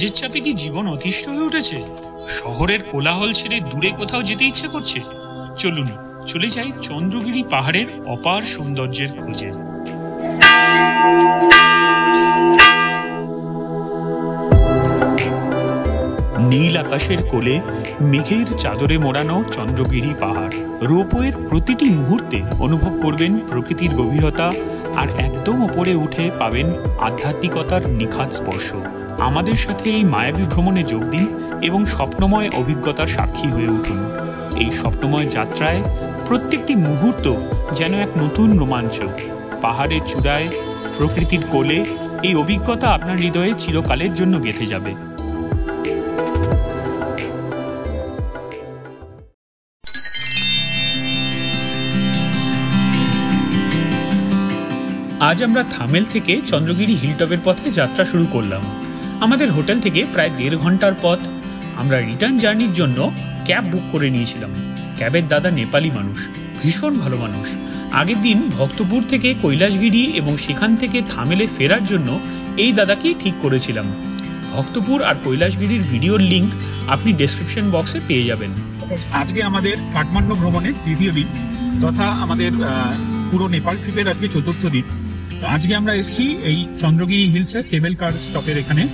কাজের চাপে কি জীবন অতিষ্ঠ হয়ে উঠেছে? শহরের কোলাহল ছেড়ে দূরে কোথাও যেতে ইচ্ছে করছে? চলুন চলে যাই চন্দ্রগিরি পাহাড়ের অপার সৌন্দর্যের খোঁজে। নীল আকাশের কোলে মেঘের চাদরে মোড়ানো চন্দ্রগিরি পাহাড়। রোপওয়ের প্রতিটি মুহূর্তে অনুভব করবেন প্রকৃতির গভীরতা, আর একদম ওপরে উঠে পাবেন আধ্যাত্মিকতার নিখাত স্পর্শ। আমাদের সাথে এই মায়াবী ভ্রমণে যোগ দিন এবং স্বপ্নময় অভিজ্ঞতার সাক্ষী হয়ে উঠুন। এই স্বপ্নময় যাত্রায় প্রত্যেকটি মুহূর্ত যেন এক নতুন রোমাঞ্চ। পাহাড়ের চূড়ায় প্রকৃতির কোলে এই অভিজ্ঞতা আপনার হৃদয়ে চিরকালের জন্য গেঁথে যাবে। আজ আমরা থামেল থেকে চন্দ্রগিরি হিলটপের পথে যাত্রা শুরু করলাম। আমাদের হোটেল থেকে প্রায় 1.5 ঘন্টার পথ। আমরা রিটার্ন জার্নির জন্য ক্যাব বুক করে নিয়েছিলাম। ক্যাবের দাদা নেপালি মানুষ, ভীষণ ভালো মানুষ। আগের দিন ভক্তপুর থেকে কৈলাসগিরি এবং সেখান থেকে থামেলে ফেরার জন্য এই দাদাকেই ঠিক করেছিলাম। ভক্তপুর আর কৈলাসগিরির ভিডিওর লিঙ্ক আপনি ডেসক্রিপশন বক্সে পেয়ে যাবেন। আজকে আমাদের কাঠমান্ডু ভ্রমণের 3য় দিন, তথা আমাদের পুরো নেপাল ট্রিপের আজকে 4র্থ দিন। আজকে আমরা এসেছি এই চন্দ্রগিরি হিলসের কেবল কার স্টপের এখানে।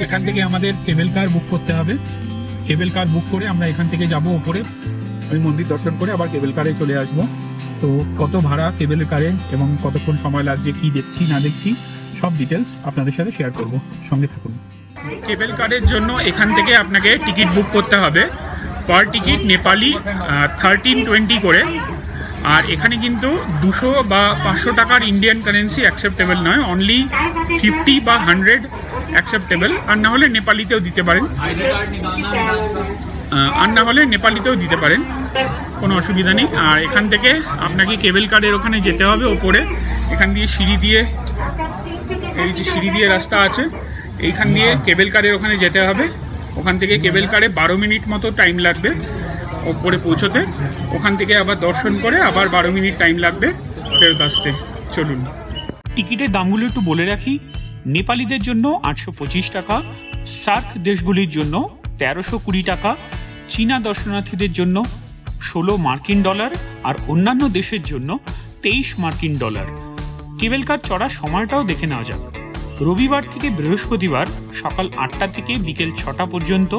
এখান থেকে আমাদের কেবল কার বুক করতে হবে। কেবল কার বুক করে আমরা এখান থেকে যাব ওপরে, ওই মন্দির দর্শন করে আবার কেবল কারে চলে আসব। তো কত ভাড়া কেবল কারে এবং কতক্ষণ সময় লাগছে, কি দেখছি না দেখছি, সব ডিটেলস আপনাদের সাথে শেয়ার করব। সঙ্গে থাকুন। কেবল কারের জন্য এখান থেকে আপনাকে টিকিট বুক করতে হবে। পার টিকিট নেপালি 1320 করে। আর এখানে কিন্তু 200 বা 500 টাকার ইন্ডিয়ান কারেন্সি অ্যাকসেপ্টেবল নয়, অনলি 50 বা 100 অ্যাকসেপ্টেবল। আর না হলে নেপালিতেও দিতে পারেন, কোনো অসুবিধা নেই। আর এখান থেকে আপনাকে কেবল কারের ওখানে যেতে হবে ওপরে। এখান দিয়ে সিঁড়ি দিয়ে, এই যে সিঁড়ি দিয়ে রাস্তা আছে, এইখান দিয়ে কেবল কারের ওখানে যেতে হবে। ওখান থেকে কেবল কারে 12 মিনিট মতো টাইম লাগবে ওপরে পৌঁছতে। ওখান থেকে আবার দর্শন করে আবার 12 মিনিট টাইম লাগবে ফেরত আসতে। চলুন। টিকিটের দামগুলো একটু বলে রাখি। নেপালিদের জন্য 825 টাকা, সার্ক দেশগুলির জন্য 1320 টাকা, চীনা দর্শনার্থীদের জন্য 16 মার্কিন ডলার, আর অন্যান্য দেশের জন্য 23 মার্কিন ডলার। কেবল কার চড়ার সময়টাও দেখে নেওয়া যাক। রবিবার থেকে বৃহস্পতিবার সকাল 8টা থেকে বিকেল 6টা পর্যন্ত,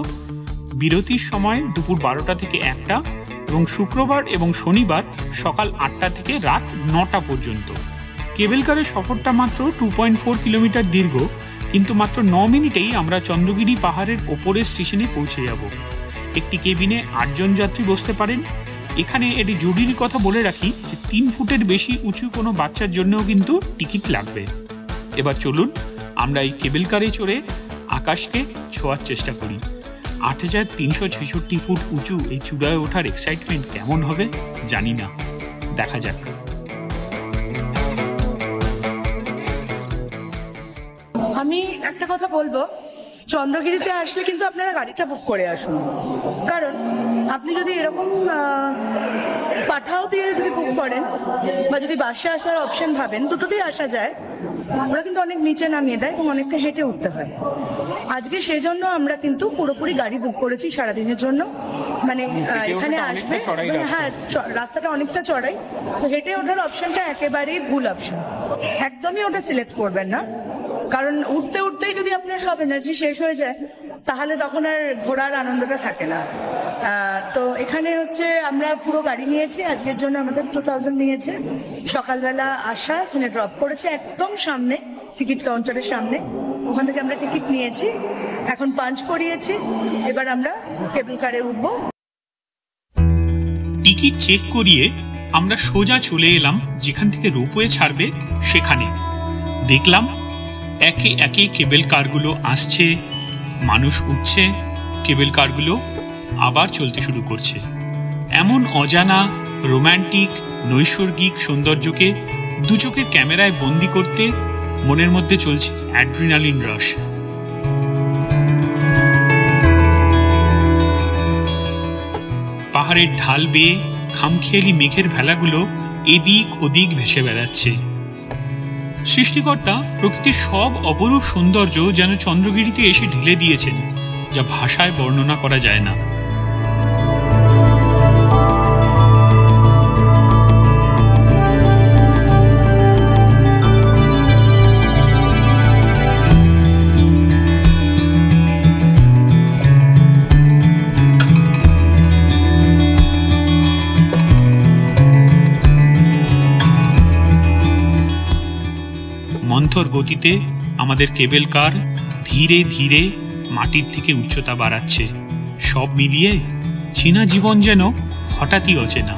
বিরতির সময় দুপুর 12টা থেকে 1টা, এবং শুক্রবার এবং শনিবার সকাল 8টা থেকে রাত 9টা পর্যন্ত। কেবল কারের সফরটা মাত্র 2.4 কিলোমিটার দীর্ঘ, কিন্তু মাত্র 9 মিনিটেই আমরা চন্দ্রগিরি পাহাড়ের ওপরের স্টেশনে পৌঁছে যাব। একটি কেবিনে 8 জন যাত্রী বসতে পারেন। এখানে এটি জরুরি কথা বলে রাখি যে 3 ফুটের বেশি উঁচু কোনো বাচ্চার জন্যও কিন্তু টিকিট লাগবে। এবার চলুন আমরা এই কেবল কারে চড়ে আকাশকে ছোঁয়ার চেষ্টা করি। 8366 ফুট উঁচু এই চূড়ায় ওঠার এক্সাইটমেন্ট কেমন হবে জানি না, দেখা যাক। আমি একটা কথা বলবো, চন্দ্রগিরিতে আসলে কিন্তু আপনারা গাড়িটা বুক করে আসুন। কারণ আপনি যদি এরকম পাঠাও দিয়ে যদি বুক করেন বা যদি বাসে আসার অপশন ভাবেন, দুটোতেই আসা যায়, ওরা কিন্তু অনেক নিচে নামিয়ে দেয় এবং অনেকটা হেঁটে উঠতে হয়। আজকে সেই জন্য আমরা কিন্তু পুরোপুরি গাড়ি বুক করেছি সারাদিনের জন্য। মানে এখানে আসবে, হ্যাঁ রাস্তাটা অনেকটা চড়াই, তো হেঁটে ওঠার অপশনটা একেবারেই ভুল অপশন। একদমই ওটা সিলেক্ট করবেন না, কারণ উঠতে উঠতেই যদি আপনার সব এনার্জি শেষ হয়ে যায় তাহলে তখন আর ঘোরার আনন্দটা থাকে না। তো এখানে হচ্ছে আমরা পুরো গাড়ি নিয়েছি আজকের জন্য, আমাদের 2000 নিয়েছে। সকালবেলা আসা, এখানে ড্রপ করেছে একদম সামনে টিকিট কাউন্টারের সামনে। ওখান থেকে আমরা টিকিট নিয়েছি, এখন পাঞ্চ করিয়েছি। এবার আমরা কেবল কারে উঠবো। টিকিট চেক করিয়ে আমরা সোজা চলে এলাম যেখান থেকে রোপওয়ে ছাড়বে সেখানে। দেখলাম একে একে কেবল কারগুলো আসছে, মানুষ উঠছে, কেবল কারগুলো আবার চলতে শুরু করছে। এমন অজানা, রোম্যান্টিক, নৈসর্গিক সৌন্দর্যকে দু চোখের ক্যামেরায় বন্দি করতে মনের মধ্যে চলছে অ্যাড্রিনালিন রাশ। পাহাড়ের ঢাল বেয়ে খামখেয়ালি মেঘের ভেলাগুলো এদিক ওদিক ভেসে বেড়াচ্ছে। সৃষ্টিকর্তা প্রকৃতির সব অপরূপ সৌন্দর্য যেন চন্দ্রগিরিতে এসে ঢেলে দিয়েছেন, যা ভাষায় বর্ণনা করা যায় না। মন্থর গতিতে আমাদের কেবল কার ধীরে ধীরে মাটির থেকে উচ্চতা বাড়াচ্ছে। সব মিলিয়ে চীনা জীবন যেন হঠাৎই অচেনা।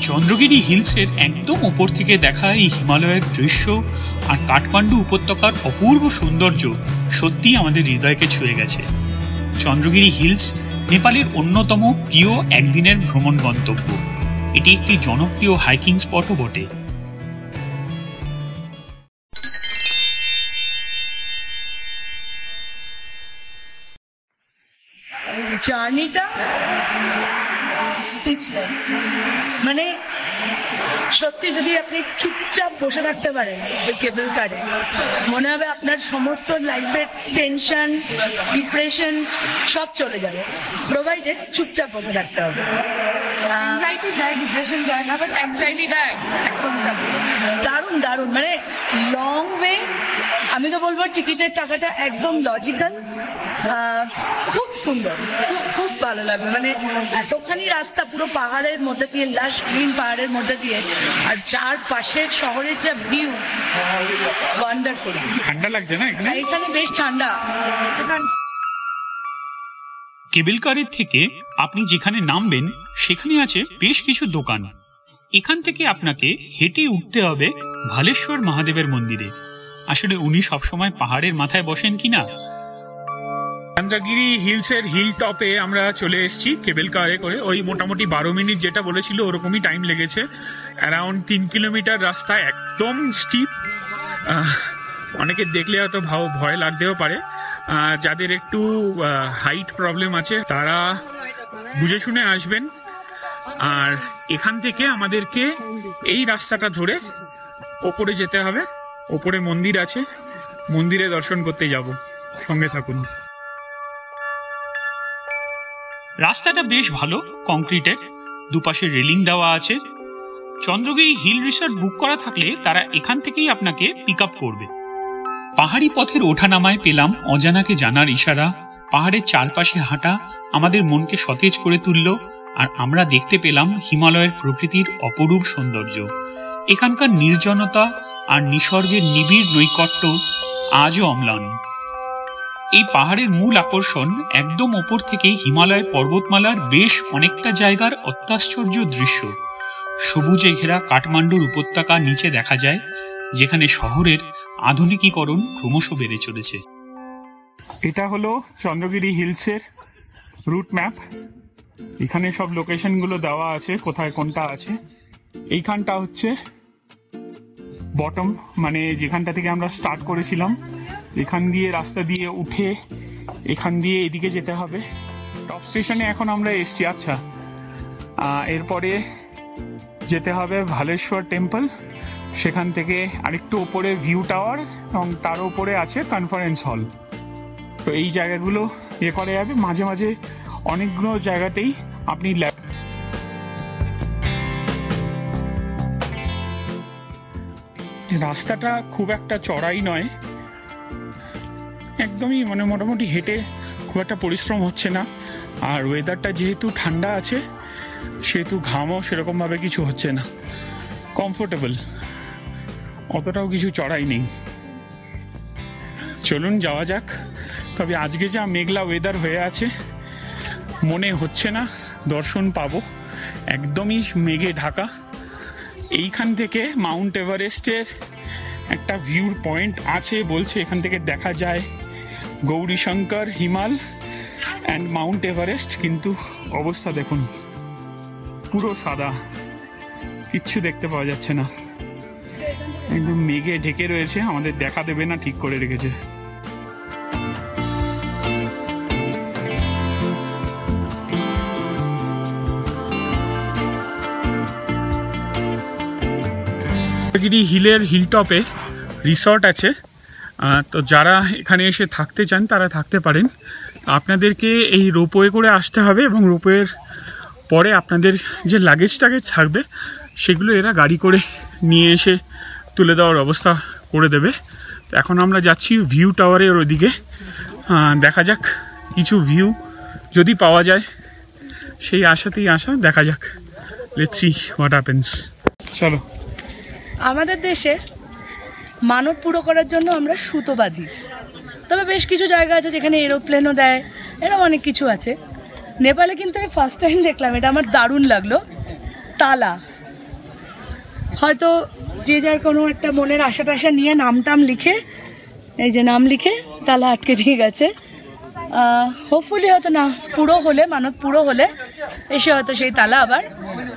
চন্দ্রগিরি হিলসের একদম উপর থেকে দেখা এই হিমালয়ের দৃশ্য আর কাঠমান্ডু উপত্যকার অপূর্ব সৌন্দর্য সত্যি আমাদের হৃদয়কে ছুঁয়ে গেছে। চন্দ্রগিরি হিলস নেপালের অন্যতম প্রিয় একদিনের ভ্রমণ গন্তব্য। এটি একটি জনপ্রিয় হাইকিং স্পটও বটে। জার্নিটা স্পিচলেস, মানে সত্যি যদি আপনি চুপচাপ বসে থাকতে পারেন ওই কেবল কারে, মনে হবে আপনার সমস্ত লাইফের টেনশন, ডিপ্রেশন সব চলে যাবে, প্রোভাইডেড চুপচাপ বসে থাকতে হবে। অ্যাংজাইটি যায়, ডিপ্রেশন যায় না, বাট অ্যাংজাইটিটা একদম যাবে। দারুণ দারুণ, মানে লং ওয়ে। আমি তো বলবো টিকিটের টাকাটা একদম লজিক্যাল, খুব সুন্দর, খুব খুব ভালো লাগবে। মানে এতখানি রাস্তা পুরো পাহাড়ের মধ্যে দিয়ে, লাশ গ্রিন পাহাড়ের মধ্যে দিয়ে, আর চারপাশের শহরের যা ভিউ, ওয়ান্ডারফুল। ঠান্ডা লাগছে না এখানে? বেশ ঠান্ডা। কেবল কারের থেকে আপনি যেখানে নামবেন সেখানে আছে বেশ কিছু দোকান। এখান থেকে আপনাকে হেঁটে উঠতে হবে ভালেশ্বর মহাদেবের মন্দিরে। আসলে উনি সবসময় পাহাড়ের মাথায় বসেন কিনা। চন্দ্রগিরি হিলসের হিল টপে আমরা চলে এসেছি কেবল কারে করে। ওই মোটামুটি 12 মিনিট যেটা বলেছিল ওরকমই টাইম লেগেছে। অ্যারাউন্ড 3 কিলোমিটার রাস্তা, একদম স্টিপ। অনেকে দেখলে হয়তো ভয় লাগতেও পারে। যাদের একটু হাইট প্রবলেম আছে তারা বুঝে শুনে আসবেন। আর এখান থেকে আমাদেরকে এই রাস্তাটা ধরে ওপরে যেতে হবে। ওপরে মন্দির আছে, মন্দিরে দর্শন করতে যাব। সঙ্গে থাকুন। রাস্তাটা বেশ ভালো, কংক্রিটের, দুপাশে রেলিং দেওয়া আছে। চন্দ্রগিরি হিল রিসর্ট বুক করা থাকলে তারা এখান থেকেই আপনাকে পিক আপ করবে। পাহাড়ি পথের ওঠানামায় পেলাম অজানাকে জানার ইশারা। পাহাড়ের চারপাশে হাঁটা আমাদের মনকে সতেজ করে তুলল, আর আমরা দেখতে পেলাম হিমালয়ের প্রকৃতির অপরূপ সৌন্দর্য। এখানকার নির্জনতা আর নিসর্গের নিবিড় নৈকট্য আজও অম্লান। এই পাহাড়ের মূল আকর্ষণ একদম ওপর থেকে হিমালয় পর্বতমালার বেশ অনেকটা জায়গার অত্যাশ্চর্য দৃশ্য। সবুজে ঘেরা কাঠমান্ডুর উপত্যকা নিচে দেখা যায়, যেখানে শহরের আধুনিকীকরণ ক্রমশ বেড়ে চলেছে। এটা হলো চন্দ্রগিরি হিলসের রুট ম্যাপ। এখানে সব লোকেশনগুলো দেওয়া আছে, কোথায় কোনটা আছে। এইখানটা হচ্ছে বটম, মানে যেখানটা থেকে আমরা স্টার্ট করেছিলাম। এখান দিয়ে রাস্তা দিয়ে উঠে এখান দিয়ে এদিকে যেতে হবে। টপ স্টেশনে এখন আমরা এসছি। আচ্ছা, এরপরে যেতে হবে ভালেশ্বর টেম্পল। সেখান থেকে আরেকটু ওপরে ভিউ টাওয়ার, এবং তার উপরে আছে কনফারেন্স হল। তো এই জায়গাগুলো করা যাবে। মাঝে মাঝে অনেকগুলো জায়গাতেই আপনি রাস্তাটা খুব একটা চড়াই নয়, একদমই মানে মোটামুটি হেঁটে খুব একটা পরিশ্রম হচ্ছে না। আর ওয়েদারটা যেহেতু ঠান্ডা আছে সেহেতু ঘামও সেরকমভাবে কিছু হচ্ছে না, কমফোর্টেবল, অতটাও কিছু চড়াই নেই। চলুন যাওয়া যাক। তবে আজকে যা মেঘলা ওয়েদার হয়ে আছে, মনে হচ্ছে না দর্শন পাবো, একদমই মেঘে ঢাকা। এইখান থেকে মাউন্ট এভারেস্টের একটা ভিউর পয়েন্ট আছে বলছে, এখান থেকে দেখা যায় Gourishankar, Himal and Mount Everest. কিন্তু অবস্থা দেখুন, পুরো সাদা, কিচ্ছু দেখতে পাওয়া যাচ্ছে না, একদম মেঘে ঢেকে রয়েছে, আমাদের দেখা দেবে না ঠিক করে রেখেছে। চন্দ্রগিরি হিলের হিলটপে রিসর্ট আছে, তো যারা এখানে এসে থাকতে চান তারা থাকতে পারেন। আপনাদেরকে এই রোপওয়ে করে আসতে হবে এবং রোপওয়ের পরে আপনাদের যে লাগেজ টাগেজ থাকবে সেগুলো এরা গাড়ি করে নিয়ে এসে তুলে দেওয়ার ব্যবস্থা করে দেবে। তো এখন আমরা যাচ্ছি ভিউ টাওয়ারের ওদিকে, দেখা যাক কিছু ভিউ যদি পাওয়া যায়, সেই আশাতেই আসা, দেখা যাক, লেটস সি হোয়াট হ্যাপেন্স। চলো। আমাদের দেশে মানত পুরো করার জন্য আমরা সুতো বাঁধি, তবে বেশ কিছু জায়গা আছে যেখানে এরোপ্লেনও দেয়, এরকম অনেক কিছু আছে। নেপালে কিন্তু আমি ফার্স্ট টাইম দেখলাম, এটা আমার দারুণ লাগলো, তালা। হয়তো যে যার কোনো একটা মনের আশা টাশা নিয়ে নাম লিখে, এই যে নাম লিখে তালা আটকে দিয়ে গেছে। হোপফুলি হয়তো না পুরো হলে, মানত পুরো হলে এসে হয়তো সেই তালা আবার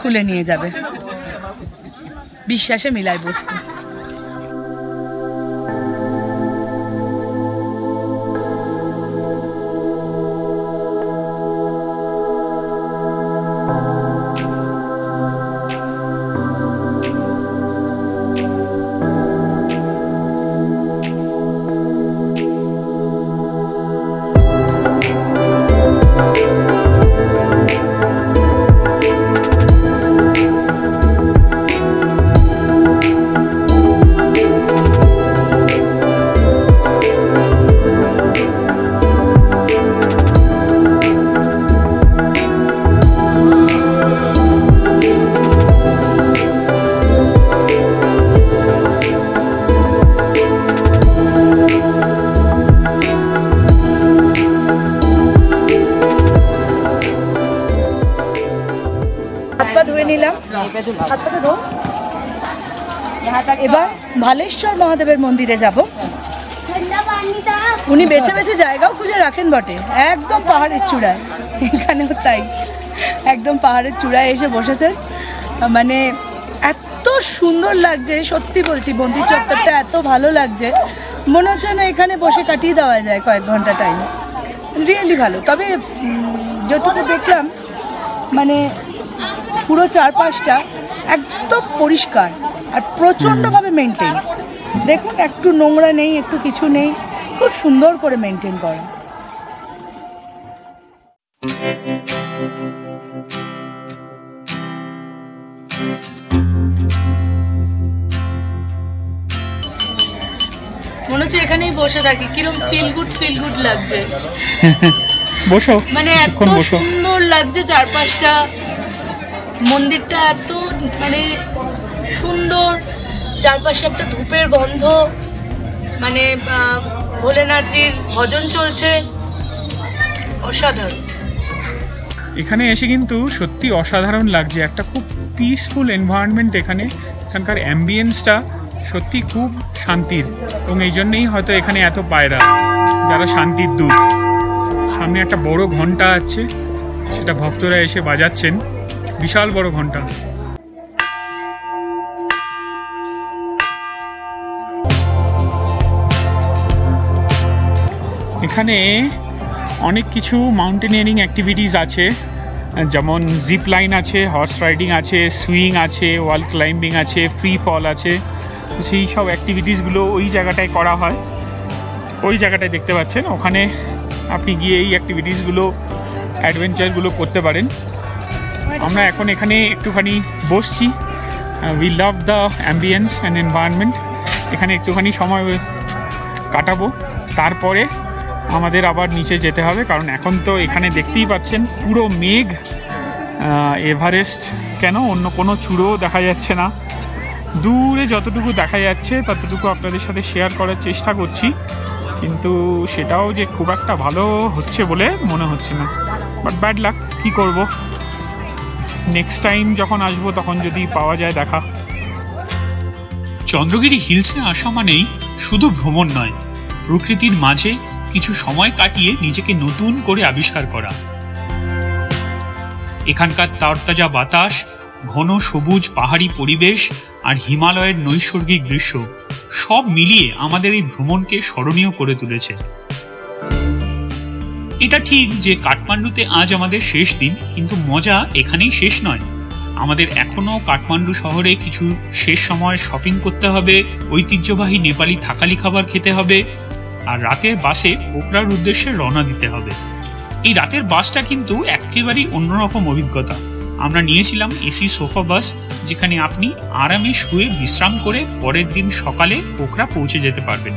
খুলে নিয়ে যাবে। বিশ্বাসে মিলায় বস্তু। এবার ভালেশ্বর মহাদেবের মন্দিরে যাব। উনি বেছে বেছে জায়গাও খুঁজে রাখেন বটে, একদম পাহাড়ের চূড়ায়। এখানেও তাই, একদম পাহাড়ের চূড়ায় এসে বসেছেন। মানে এত সুন্দর লাগছে, সত্যি বলছি, মন্দির চত্বরটা এত ভালো লাগছে, মনে হচ্ছে না এখানে বসে কাটিয়ে দেওয়া যায় কয়েক ঘন্টা টাইম। রিয়েলি ভালো। তবে যতটুকু দেখলাম, মানে পুরো চারপাশটা একদম পরিষ্কার আর প্রচণ্ডভাবে মেনটেন। দেখুন, একটু নোংরা নেই, একটু কিছু নেই, খুব সুন্দর করে মেনটেন করা। মনে হচ্ছে এখানেই বসে থাকি, কিরকম ফিল গুড লাগছে। বসো, মানে এত সুন্দর লাগছে চারপাশটা, মন্দিরটা এত মানে সুন্দর, চারপাশে একটা ধূপের গন্ধ, মানে ভোলেনাথজির ভজন চলছে, অসাধারণ। এখানে এসে কিন্তু সত্যি অসাধারণ লাগছে, একটা খুব পিসফুল এনভায়রনমেন্ট এখানে। এখানকার অ্যাম্বিয়েন্সটা সত্যি খুব শান্তির, এবং এই জন্যেই হয়তো এখানে এত পায়রা, যারা শান্তির দূত। সামনে একটা বড় ঘন্টা আছে, সেটা ভক্তরা এসে বাজাচ্ছেন, বিশাল বড় ঘন্টা। এখানে অনেক কিছু মাউন্টেনিয়ারিং অ্যাক্টিভিটিস আছে, যেমন জিপ লাইন আছে, হর্স রাইডিং আছে, সুইং আছে, ওয়াল ক্লাইম্বিং আছে, ফ্রি ফল আছে। সেই সব অ্যাক্টিভিটিসগুলো ওই জায়গাটায় করা হয়, ওই জায়গাটায় দেখতে পাচ্ছেন। ওখানে আপনি গিয়ে এই অ্যাক্টিভিটিসগুলো, অ্যাডভেঞ্চারগুলো করতে পারেন। আমরা এখন এখানে একটুখানি বসছি। We love the ambience and environment. এখানে একটুখানি সময় কাটাবো, তারপরে আমাদের আবার নিচে যেতে হবে, কারণ এখন তো এখানে দেখতেই পাচ্ছেন পুরো মেঘ। এভারেস্ট কেন, অন্য কোনো চূড়োও দেখা যাচ্ছে না। দূরে যতটুকু দেখা যাচ্ছে ততটুকু আপনাদের সাথে শেয়ার করার চেষ্টা করছি, কিন্তু সেটাও যে খুব একটা ভালো হচ্ছে বলে মনে হচ্ছে না। বাট ব্যাড লাক, কী করব, নেক্সট টাইম যখন আসবো তখন যদি পাওয়া যায় দেখা। চন্দ্রগিরি হিলসে আসা মানেই শুধু ভ্রমণ নয়, প্রকৃতির মাঝে কিছু সময় কাটিয়ে নিজেকে নতুন করে আবিষ্কার করা। এখানকার তরতাজা বাতাস, ঘন সবুজ পাহাড়ি পরিবেশ আর হিমালয়ের নৈসর্গিক দৃশ্য সব মিলিয়ে আমাদের এই ভ্রমণকে স্মরণীয় করে তুলেছে। এটা ঠিক যে কাঠমান্ডুতে আজ আমাদের শেষ দিন, কিন্তু মজা এখানেই শেষ নয়। আমাদের এখনো কাঠমান্ডু শহরে কিছু শেষ সময় শপিং করতে হবে, ঐতিহ্যবাহী নেপালি থাকালি খাবার খেতে হবে, আর রাতের বাসে পোখরার উদ্দেশ্যে রওনা দিতে হবে। এই রাতের বাসটা কিন্তু একেবারেই অন্যরকম অভিজ্ঞতা। আমরা নিয়েছিলাম এসি সোফা বাস, যেখানে আপনি আরামে শুয়ে বিশ্রাম করে পরের দিন সকালে পোখরা পৌঁছে যেতে পারবেন।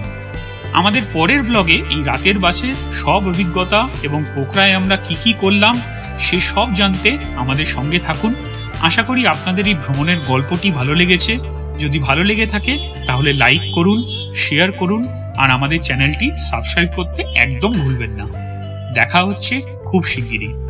আমাদের পরের ব্লগে এই রাতের বাসের সব অভিজ্ঞতা এবং পোখরায় আমরা কি করলাম সে সব জানতে আমাদের সঙ্গে থাকুন। আশা করি আপনাদের এই ভ্রমণের গল্পটি ভালো লেগেছে। যদি ভালো লেগে থাকে তাহলে লাইক করুন, শেয়ার করুন, আর আমাদের চ্যানেলটি সাবস্ক্রাইব করতে একদম ভুলবেন না। দেখা হচ্ছে খুব শিগগিরই।